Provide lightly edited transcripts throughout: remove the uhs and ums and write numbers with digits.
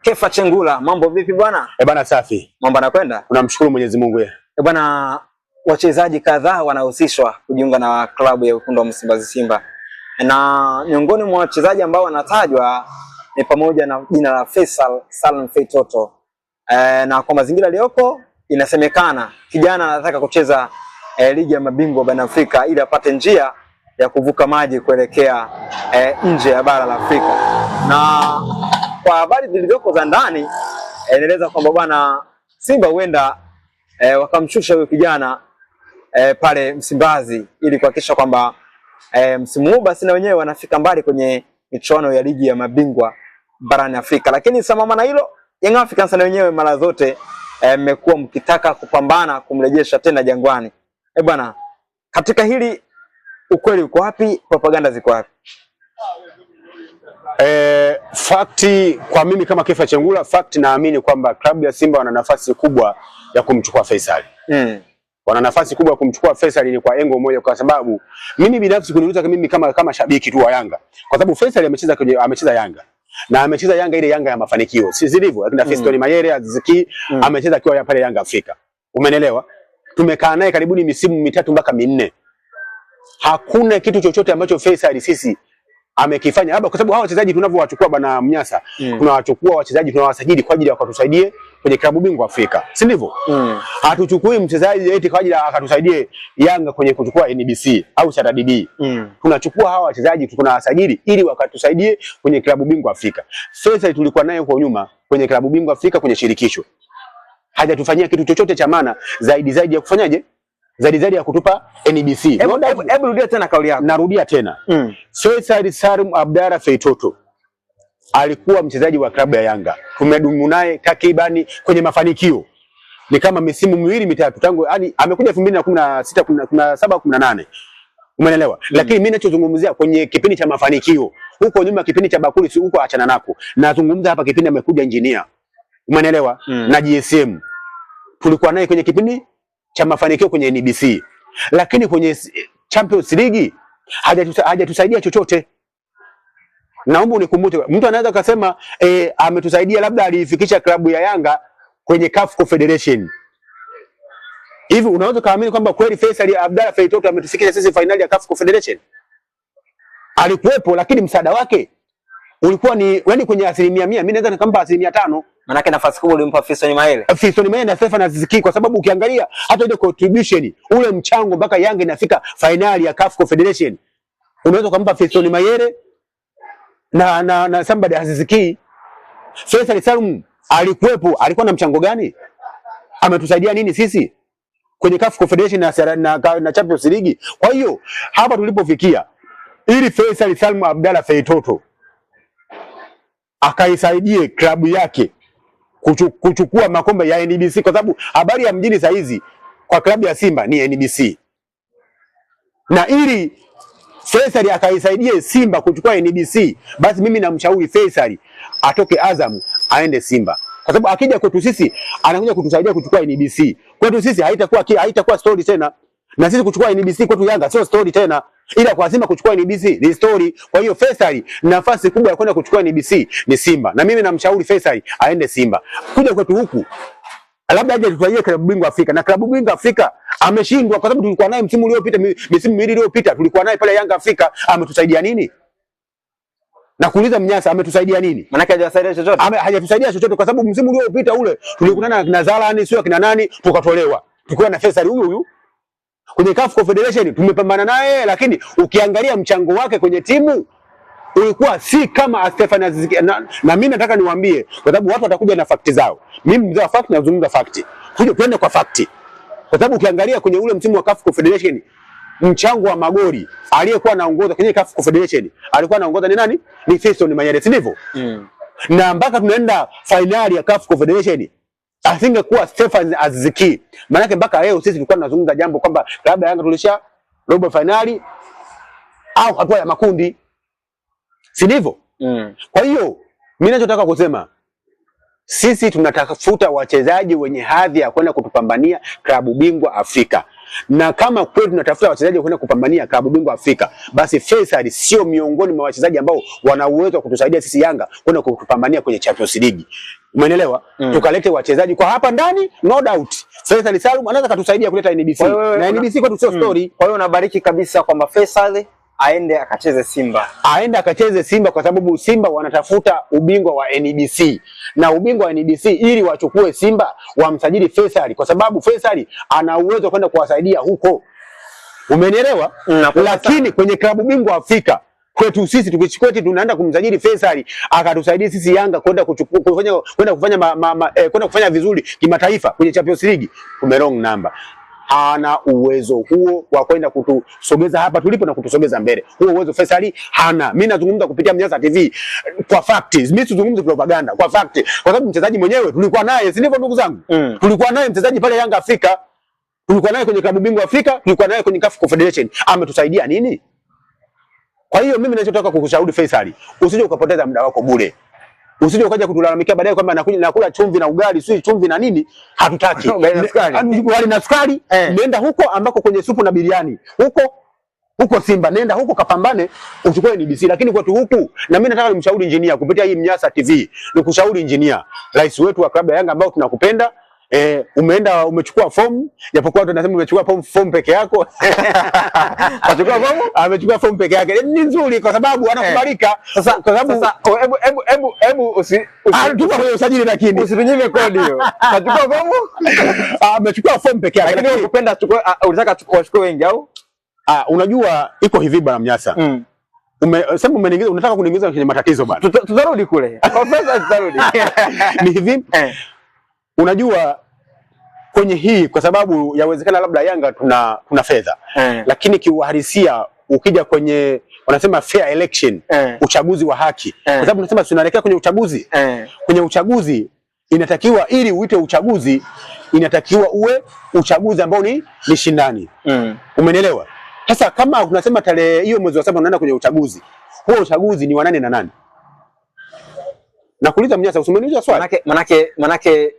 Kefa Chengula, mambo vipi bwana? Bwana safi. Mambo yanakwenda? Tunamshukuru Mwenyezi Mungu. Bwana, wachezaji kadhaa wanahusishwa kujiunga na klabu ya Wekundu wa Msimbazi Simba. Na miongoni mwa wachezaji ambao wanatajwa ni pamoja na jina la Faisal Salum Feitoto. Na kwa mazingira yaliyoko inasemekana kijana anataka kucheza ligi ya mabingwa barani Afrika ili apate njia ya kuvuka maji kuelekea nje ya bara la Afrika. Na kwa habari zilizoko za ndani inaeleza kwamba bwana Simba huenda wakamshusha huyo kijana pale Msimbazi ili kuhakikisha kwamba msimu huu basi na wenyewe wanafika mbali kwenye michuano ya ligi ya mabingwa barani Afrika. Lakini sambamba na hilo, Young Africans na wenyewe mara zote mmekuwa mkitaka kupambana kumrejesha tena Jangwani. Bwana, katika hili ukweli uko wapi? Propaganda ziko wapi? Fakti kwa mimi kama Kefa Chengula, fakti naamini kwamba klabu ya Simba wana nafasi kubwa ya kumchukua Faisal. Wana nafasi kubwa ya kumchukua Faisal ni kwa engo moja, kwa sababu mimi binafsi kuniuliza mimi kama shabiki tu wa Yanga, kwa sababu Faisal amecheza Yanga na amecheza Yanga ile Yanga ya mafanikio, si zilivyo akina Fiston Mayele Aziziki amecheza akiwa pale Yanga Afrika, umeelewa? Tumekaa naye karibuni misimu 3 mpaka 4. Hakuna kitu chochote ambacho Faisal sisi amekifanya, labda kwa sababu hao wachezaji tunavyowachukua bwana Mnyasa, tunawachukua wachezaji tunawasajili kwa ajili ya kutusaidie kwenye klabu bingwa Afrika, si ndivyo? Hatuchukui mchezaji eti kwa ajili akatusaidie Yanga kwenye kuchukua NBC au CRDB. Tunachukua hawa wachezaji tunawasajili ili wakatusaidie kwenye klabu bingwa Afrika. Faisal tulikuwa naye kwa nyuma kwenye klabu bingwa Afrika kwenye shirikisho, hajatufanyia kitu chochote cha maana zaidi ya kufanyaje, zaidi ya kutupa NBC. Hebu rudia tena kauli yako. Narudia tena. Faisal Salum Abdalla Feitoto alikuwa mchezaji wa klabu ya Yanga. Tumedumu naye takribani kwenye mafanikio ni kama misimu 2-3 tangu yani amekuja 2016 17 18. Umeelewa? Lakini mimi ninachozungumzia kwenye kipindi cha mafanikio, huko nyuma kipindi cha bakuli si huko achana nako. Nazungumza hapa kipindi amekuja engineer. Umeelewa? Na GSM. Tulikuwa naye kwenye kipindi cha mafanikio kwenye NBC. Lakini kwenye Champions League hajatusaidia chochote. Naomba unikumbuke, mtu anaweza kusema ametusaidia labda alifikisha klabu ya Yanga kwenye CAF Confederation. Hivi unaweza kaamini kwamba kweli Faisal Abdalla Feitoto ametufikisha sisi finali ya CAF Confederation? Alikuwepo, lakini msaada wake ulikuwa ni yani kwenye 100%. Mimi naweza nikampa 5%. Maana yake nafasi kubwa ulimpa Fiston Mayele. Fiston Mayele na Stefan Aziziki, kwa sababu ukiangalia hata ile contribution, ule mchango mpaka Yanga inafika finali ya CAF Confederation, unaweza kumpa Fiston Mayele na somebody Aziziki. Faisal Salum alikuwepo, alikuwa na mchango gani? Ametusaidia nini sisi kwenye CAF Confederation na Champions League? Kwa hiyo hapa tulipofikia, ili Faisal Salum Abdalla Feitoto akaisaidie klabu yake kuchukua makombe ya NBC, kwa sababu habari ya mjini saa hizi kwa klabu ya Simba ni NBC. Na ili Faisal akaisaidie Simba kuchukua NBC, basi mimi namshauri Faisal atoke Azam aende Simba, kwa sababu akija kwetu sisi anakuja kutusaidia kuchukua NBC. Kwetu sisi haitakuwa story tena, na sisi kuchukua NBC kwetu Yanga sio story tena, ila kwa Simba kuchukua NBC ni story. Kwa hiyo Faisal nafasi kubwa ya kwenda kuchukua NBC ni Simba, na mimi namshauri Faisal aende Simba. Kuja kwetu huku labda aje tutajie klabu bingwa Afrika, na klabu bingwa Afrika ameshindwa, kwa sababu tulikuwa naye msimu uliopita, misimu 2 iliyopita tulikuwa naye pale Yanga Afrika. Ametusaidia nini? Na kuuliza Mnyasa ametusaidia nini? Maana hajasaidia chochote. Hajatusaidia chochote, kwa sababu msimu uliopita ule tulikutana na Zalani sio kina nani, tukatolewa. Tukiwa na Faisal huyu kwenye CAF Confederation tumepambana naye, lakini ukiangalia mchango wake kwenye timu ulikuwa si kama Stefan Aziziki. Na mimi nataka niwaambie, kwa sababu watu watakuja na fakti zao. Mimi mzee wa fakti na nazungumza fakti. Twende kwa fakti. Kwa sababu ukiangalia kwenye ule msimu wa CAF Confederation, mchango wa magoli aliyekuwa anaongoza kwenye CAF Confederation alikuwa anaongoza ni nani? Ni Fiston Mayele, si ndivyo? Na mpaka tunaenda finali ya CAF Confederation asingekuwa Stefan Aziziki. Maana yake mpaka leo sisi tulikuwa tunazungumza jambo kwamba labda Yanga tulisha robo finali au hatua ya makundi, si ndivyo? Kwa hiyo mimi ninachotaka kusema, sisi tunatafuta wachezaji wenye hadhi ya kwenda kutupambania klabu bingwa Afrika. Na kama kweli tunatafuta wachezaji kwenda kupambania klabu bingwa Afrika, basi Faisal sio miongoni mwa wachezaji ambao wana uwezo wa kutusaidia sisi Yanga kwenda kupambania kwenye Champions League. Umeelewa? Tukalete wachezaji kwa hapa ndani, no doubt Faisal Salum anaweza kutusaidia kuleta NBC. Na NBC kwa sio story. Kwa hiyo unabariki kabisa kwamba Faisal aende akacheze Simba. Aende akacheze Simba kwa sababu Simba wanatafuta ubingwa wa NBC. Na ubingwa wa NBC ili wachukue Simba wamsajili Faisal kwa sababu Faisal ana uwezo kwenda kuwasaidia huko. Umenielewa? Lakini kwenye klabu bingwa Afrika kwetu sisi tukichukua tunaenda kumsajili Faisal akatusaidia sisi Yanga kwenda kufanya vizuri kimataifa kwenye Champions League. Wrong number. Hana uwezo huo wa kwenda kutusogeza hapa tulipo na kutusogeza mbele. Huo uwezo Faisal hana. Mimi nazungumza kupitia Mnyasa TV kwa facts. Mimi sizungumzi propaganda, kwa fact. Kwa sababu mchezaji mwenyewe tulikuwa naye, si ndivyo ndugu zangu? Tulikuwa naye mchezaji pale Yanga Afrika. Tulikuwa naye kwenye klabu bingwa Afrika, tulikuwa naye kwenye CAF Confederation. Ametusaidia nini? Kwa hiyo mimi ninachotaka kukushauri Faisal, usije ukapoteza muda wako bure. Usije ukaja kutulalamikia baadaye kwamba nakula chumvi na ugali, sio chumvi na nini, hatutaki. Wali na sukari, nenda huko ambako kwenye supu na biriani. Huko Simba, nenda huko kapambane uchukue NBC, lakini kwetu huku na mimi nataka nimshauri engineer kupitia hii Mnyasa TV. Nikushauri engineer, rais wetu wa klabu ya Yanga ambao tunakupenda. Umeenda umechukua fomu, japokuwa watu wanasema umechukua fomu peke yako. Achukua fomu? Amechukua fomu peke yake. Ni nzuri kwa sababu anakubalika. Sasa kwa sababu hebu tuko kwenye usajili lakini usitunyime kodi hiyo. Achukua fomu? Amechukua fomu peke yake. Lakini ukipenda achukue, unataka achukue wengi au? Unajua iko hivi bwana Mnyasa. Sema umeniingiza, unataka kuniingiza kwenye matatizo bwana. Tutarudi kule. Kwa sasa tutarudi. Ni hivi? Unajua kwenye hii kwa sababu yawezekana labda Yanga tuna fedha. Lakini kiuhalisia ukija kwenye wanasema fair election, uchaguzi wa haki. Kwa sababu tunasema tunaelekea kwenye uchaguzi. Kwenye uchaguzi inatakiwa ili uite uchaguzi inatakiwa uwe uchaguzi ambao ni shindani. Umenielewa? Sasa kama tunasema tarehe hiyo mwezi wa 7 tunaenda kwenye uchaguzi. Huo uchaguzi ni wa nani na nani? Nakuuliza Mnyasa, usimeniuliza swali. Manake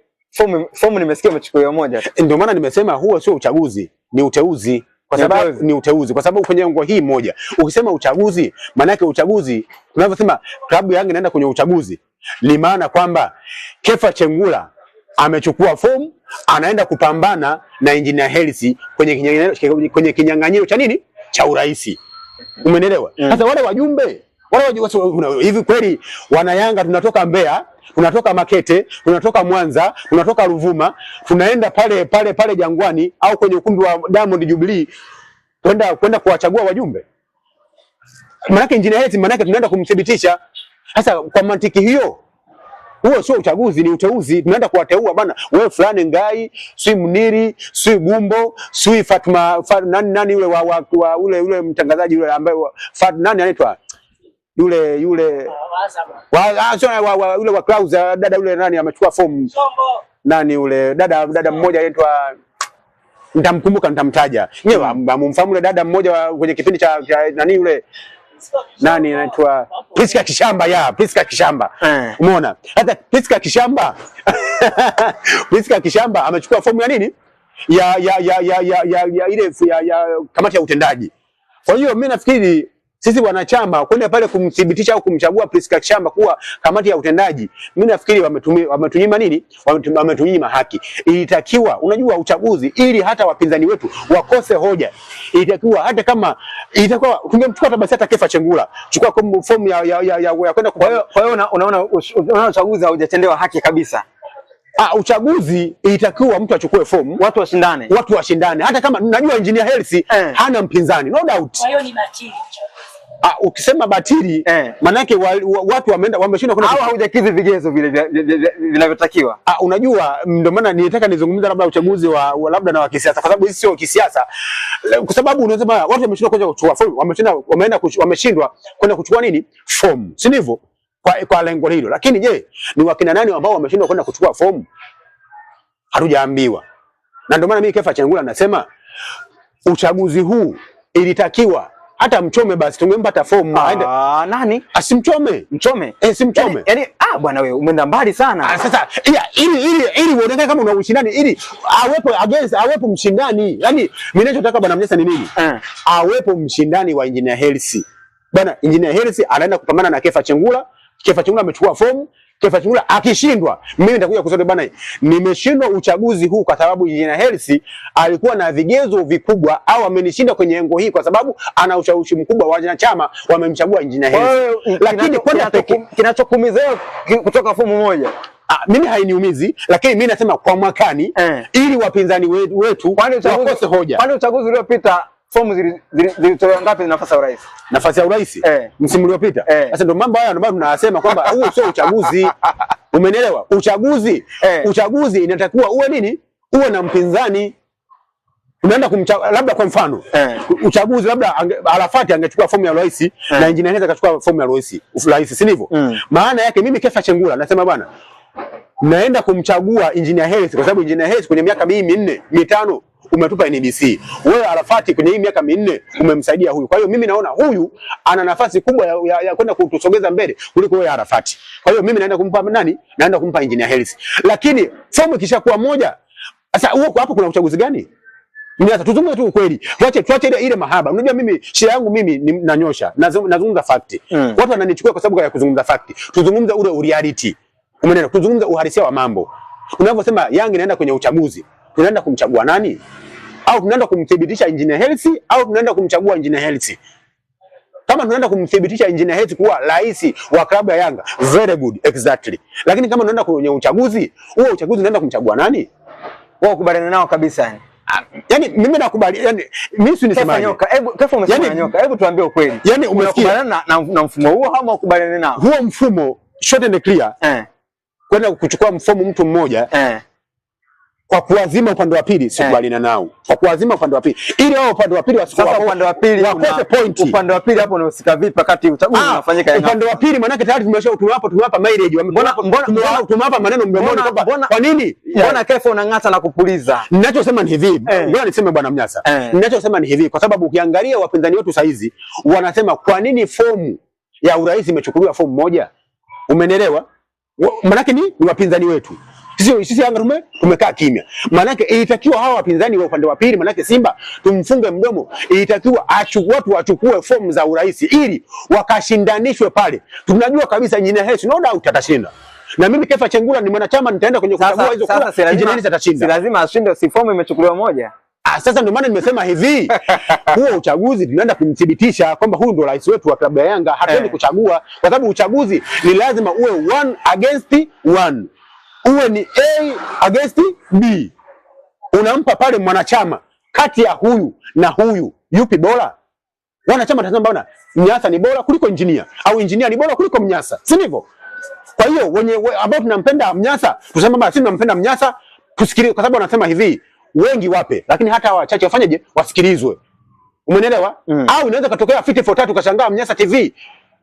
fomu nimesikia umechukua moja. Ndio maana nimesema huo sio uchaguzi, ni uteuzi. Kwa sababu ni uteuzi. Kwa sababu kwenye ngo hii moja, ukisema uchaguzi, maana yake uchaguzi, tunavyosema klabu ya Yanga inaenda kwenye uchaguzi, ni maana kwamba Kefa Chengula amechukua fomu, anaenda kupambana na Engineer Hersi kwenye kinyang'anyiro cha nini? Cha urais. Umenielewa? Sasa wale wajumbe hivi kweli wana Yanga tunatoka Mbeya, tunatoka Makete, tunatoka Mwanza, tunatoka Ruvuma, tunaenda pale Jangwani au kwenye ukumbi wa Diamond Jubilee kwenda kuwachagua wajumbe. Maana Engineer Hersi tunaenda kumthibitisha. Sasa kwa mantiki hiyo huo sio uchaguzi, ni uteuzi. Tunaenda kuwateua bana, wewe fulani Ngai, si Muniri, si Gumbo, si Fatma nani yule wa ule mtangazaji yule ambaye nani anaitwa yule yule wa Klaus, dada yule nani amechukua fomu nani yule dada mmoja anaitwa, nitamkumbuka nitamtaja. Nyewe mumfahamu yule dada mmoja kwenye kipindi cha nani yule nani anaitwa Priska Kishamba, Priska Kishamba. Umeona? Hata Priska Kishamba amechukua fomu ya nini? Ya ile ya kamati ya utendaji. Kwa hiyo mimi nafikiri sisi wanachama kwenda pale kumthibitisha au kumchagua Priska Kishamba kuwa kamati ya utendaji, mimi nafikiri wametunyima nini? Wametunyima haki. Ilitakiwa, unajua uchaguzi, ili hata wapinzani wetu wakose hoja, ilitakiwa hata kama itakuwa tungemchukua hata basi hata Kefa Chengula, chukua fomu ya kwenda. Kwa hiyo unaona uchaguzi haujatendewa haki kabisa. Uchaguzi ilitakiwa mtu achukue fomu, watu washindane. Hata kama najua Engineer Hersi hana mpinzani, no doubt. Kwa hiyo ni batili. Ukisema batili, manake watu wameshindwa au haujakidhi vigezo vile vinavyotakiwa. Unajua ndio maana nilitaka nizungumze labda uchaguzi wa labda na wa kisiasa, kwa sababu hii sio kisiasa. Kwa sababu unasema watu wameshindwa kwenda kuchukua fomu, wameshindwa kwenda kuchukua nini? Fomu. Si ndivyo? Kwa lengo hilo. Lakini je, ni wakina nani ambao wameshindwa kwenda kuchukua fomu? Hatujaambiwa. Na ndio maana mimi Kefa Chengula nasema uchaguzi huu ilitakiwa hata Mchome basi tungempa hata fomu aende. Nani? Asimchome. Mchome. Simchome. Yaani bwana wewe umeenda mbali sana. Sasa ili uonekane kama una ushindani, ili awepo mshindani. Yaani mimi ninachotaka bwana Mnyasa ni nini? Awepo mshindani wa Engineer Hersi. Bwana Engineer Hersi anaenda kupambana na Kefa Chengula. Kefa Chengula amechukua fomu. Kefa Chengula akishindwa, mimi nitakuja kusema bwana, nimeshindwa uchaguzi huu kwa sababu Engineer Hersi alikuwa na vigezo vikubwa, au amenishinda kwenye engo hii kwa sababu ana ushawishi mkubwa, wanachama wamemchagua Engineer Hersi. Lakini kwenda kinachokuumiza kutoka fomu moja, mimi hainiumizi, lakini mimi nasema kwa mwakani ili wapinzani wetu wakose hoja. Kwani uchaguzi uliopita fomu zilitolewa ngapi nafasi ya urais? Nafasi ya urais msimu uliopita. Sasa ndio mambo haya ndio tunasema kwamba huo sio uchaguzi. Umenielewa? Uchaguzi inatakiwa uwe nini? Uwe na mpinzani. Unaenda kumchagua, labda kwa mfano uchaguzi labda Arafati angechukua fomu ya urais na Engineer Hersi akachukua fomu ya urais, si ndivyo? Maana yake mimi Kefa Chengula nasema bwana, naenda kumchagua Engineer Hersi kwa sababu Engineer Hersi kwenye miaka 4 5 umetupa NBC. Wewe Arafati kwenye hii miaka 4 umemsaidia huyu. Kwa hiyo mimi naona huyu ana nafasi kubwa ya kwenda kutusogeza mbele kuliko wewe Arafati. Kwa hiyo mimi naenda kumpa nani? Naenda kumpa Engineer Hersi. Lakini fomu ikishakuwa moja, sasa hapo kuna uchaguzi gani? Mimi tuzungumze tu ukweli. Tuache ile mahaba. Unajua mimi shia yangu mimi nanyosha. Nazungumza fact. Watu wananichukua kwa sababu ya kuzungumza fact. Tuzungumze ule reality. Umeelewa? Tuzungumze uhalisia wa mambo. Unavyosema Yanga inaenda kwenye uchaguzi, tunaenda kumchagua nani? Au tunaenda kumthibitisha Engineer Hersi au tunaenda kumchagua Engineer Hersi? Kama tunaenda kumthibitisha Engineer Hersi kuwa rais wa klabu ya Yanga, very good, exactly. Lakini kama tunaenda kwenye uchaguzi, huo uchaguzi unaenda kumchagua nani? Wao ukubaliana nao kabisa yani. Yaani mimi nakubali, yani mimi si nisemaje? Kefa umesema nyoka. Hebu tuambie ukweli. Yaani umekubaliana na mfumo huo ama ukubaliana nao? Huo mfumo short and clear. Kwenda kuchukua mfumo mtu mmoja kwa kuwazima upande wa pili sikubaliana nao. Kwa kuwazima upande wa pili ili wao upande wa pili sasa upande wa pili wakose point. Upande wa pili hapo unahusika vipi wakati uchaguzi unafanyika? Upande wa pili maana tayari tumewapa mileage. Tumewapa maneno mdomoni kwamba kwa nini? Mbona Kefa unang'ata na kupuliza? Ninachosema ni hivi. Ngoja niseme bwana Mnyasa. Ninachosema ni hivi kwa sababu ukiangalia wapinzani wetu saizi wanasema kwa nini fomu ya urais imechukuliwa fomu moja? Umenielewa? Maana ni wapinzani wetu. Sisi Yanga tumekaa kimya. Maana ilitakiwa hawa wapinzani wa upande wa pili, maana Simba tumfunge mdomo. Ilitakiwa watu wachukue fomu za urais ili wakashindanishwe pale. Tunajua kabisa Engineer Hersi no doubt atashinda. Na mimi Kefa Chengula ni mwanachama, nitaenda kwenye kuchagua hizo kura. Engineer Hersi atashinda. Si lazima ashinde, si fomu imechukuliwa moja. Sasa ndio maana nimesema hivi, huo uchaguzi tunaenda kumthibitisha kwamba huyu ndio rais wetu wa klabu ya Yanga. Hatuendi kuchagua kwa sababu uchaguzi ni lazima uwe 1 against 1. Uwe ni A against B. Unampa pale mwanachama kati ya huyu na huyu, yupi bora? Wanachama tasema bwana, Mnyasa ni bora kuliko Engineer au Engineer ni bora kuliko Mnyasa. Si ndivyo? Kwa hiyo ambao tunampenda Mnyasa, tuseme bwana sisi tunampenda Mnyasa, tusikilize kwa sababu wanasema hivi, wengi wape, lakini hata wachache wafanyeje? Wasikilizwe. Umeelewa? Au inaweza katokea fiti for tatu kashangaa Mnyasa TV.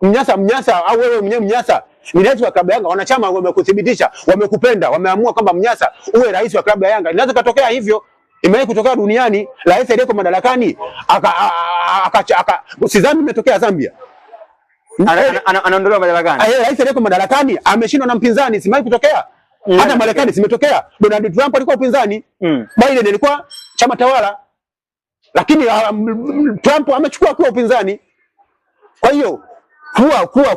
Mnyasa au wewe mwenyewe Mnyasa ni rais wa klabu ya Yanga, wanachama wamekuthibitisha, wamekupenda, wameamua kwamba Mnyasa uwe rais wa klabu ya Yanga. Inaweza katokea hivyo. Imewahi kutokea duniani, rais aliyeko madarakani sidhani imetokea Zambia. Anaondolewa madarakani. Rais aliyeko madarakani ameshindwa na mpinzani, simahi kutokea. Hata Marekani simetokea. Donald Trump alikuwa upinzani. Biden alikuwa chama tawala. Lakini Trump amechukua kwa upinzani. Kwa hiyo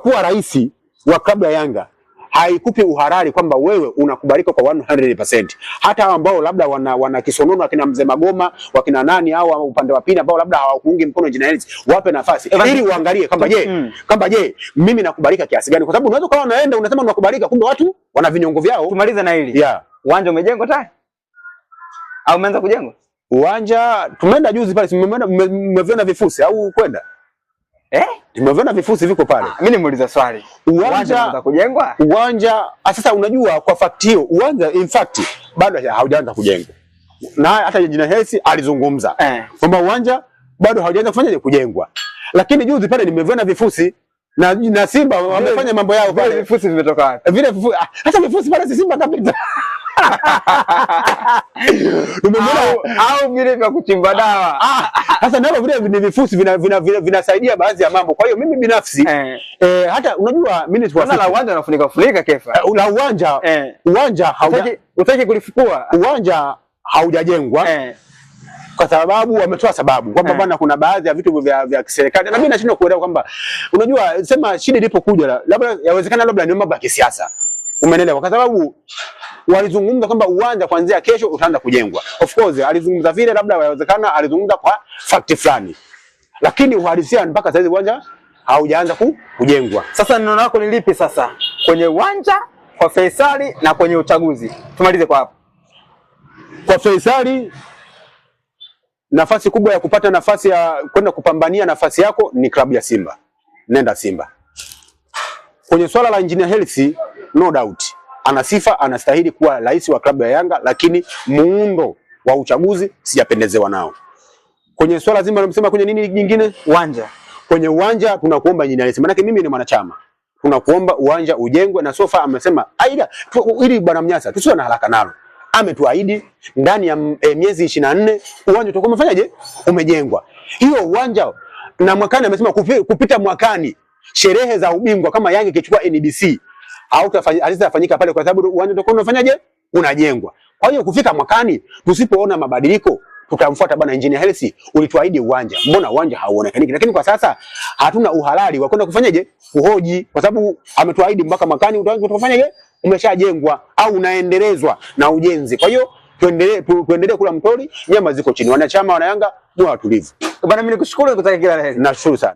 kuwa rais wa klabu ya Yanga haikupi uhalali kwamba wewe unakubalika kwa 100%. Hata hao ambao labda wana kisonono akina Mzee Magoma, wakina nani au upande wa pili ambao labda hawakuungi mkono Engineer Hersi, wape nafasi ili uangalie kwamba je, mimi nakubalika kiasi gani? Kwa sababu unaweza kuwa unaenda unasema unakubalika kumbe watu wana vinyongo vyao. Tumalize na hili. Uwanja umejengwa tayari? Au umeanza kujengwa? Uwanja tumeenda juzi pale, mmeviona vifusi au kwenda? Tumeviona vifusi viko pale. Mimi nimuuliza swali. Uwanja unaanza kujengwa? Uwanja sasa unajua kwa fact hiyo uwanja in fact bado haujaanza kujengwa. Na hata Engineer Hersi alizungumza kwamba uwanja bado haujaanza kujengwa. Lakini juzi pale nimeviona vifusi na Simba wamefanya mambo yao pale. Vifusi vimetoka wapi? Vile vifusi hata vifusi pale Simba kapita. Au vile vya kuchimba dawa. Sasa ndio vile ni vifusi vinasaidia baadhi ya mambo. Kwa hiyo mimi binafsi hata unajua mimi la uwanja unafunika kefa. La uwanja utaki kulifukua. Uwanja haujajengwa. Kwa sababu wametoa sababu kwamba bwana kuna baadhi ya vitu vya kiserikali na mimi nashindwa kuelewa kwamba unajua sema shida ilipokuja labda yawezekana labda ni mambo ya kisiasa. Umeelewa? Kwa sababu walizungumza kwamba uwanja kuanzia kesho utaanza kujengwa. Of course alizungumza vile labda yawezekana alizungumza kwa fact fulani. Lakini uhalisia mpaka sasa uwanja haujaanza kujengwa. Sasa neno lako ni lipi sasa? Kwenye uwanja, kwa Faisali na kwenye uchaguzi. Tumalize kwa hapo. Kwa Faisali nafasi kubwa ya kupata nafasi ya kwenda kupambania nafasi yako ni klabu ya Simba. Nenda Simba. Kwenye swala la Engineer Hersi, no doubt ana sifa, anastahili kuwa rais wa klabu ya Yanga, lakini muundo wa uchaguzi sijapendezewa nao. Kwenye swala zima unamsema kwenye nini nyingine? Uwanja. Kwenye uwanja tunakuomba Engineer Hersi. Maana mimi ni mwanachama. Tunakuomba uwanja ujengwe na sofa amesema aida ili bwana Mnyasa tusiwe na haraka nalo. Ametuahidi ndani ya miezi 24 uwanja utakuwa umefanyaje? Umejengwa. Hiyo uwanja na mwakani amesema kupita mwakani sherehe za ubingwa kama Yanga ikichukua NBC hazitafanyika pale kwa sababu uwanja utakuwa unafanyaje? Unajengwa. Kwa hiyo kufika mwakani tusipoona mabadiliko tutamfuata bwana Engineer Hersi, ulituahidi uwanja. Mbona uwanja hauonekani? Lakini kwa sasa hatuna uhalali wa kwenda kufanyaje? Kuhoji kwa sababu ametuahidi mpaka mwakani uwanja utafanyaje? Umeshajengwa au unaendelezwa na ujenzi. Kwa hiyo tuendelee kula mtori, nyama ziko chini. Wanachama wana Yanga, bwana tulivu. Bwana mimi nikushukuru, nikutakia kila la heri. Nashukuru sana.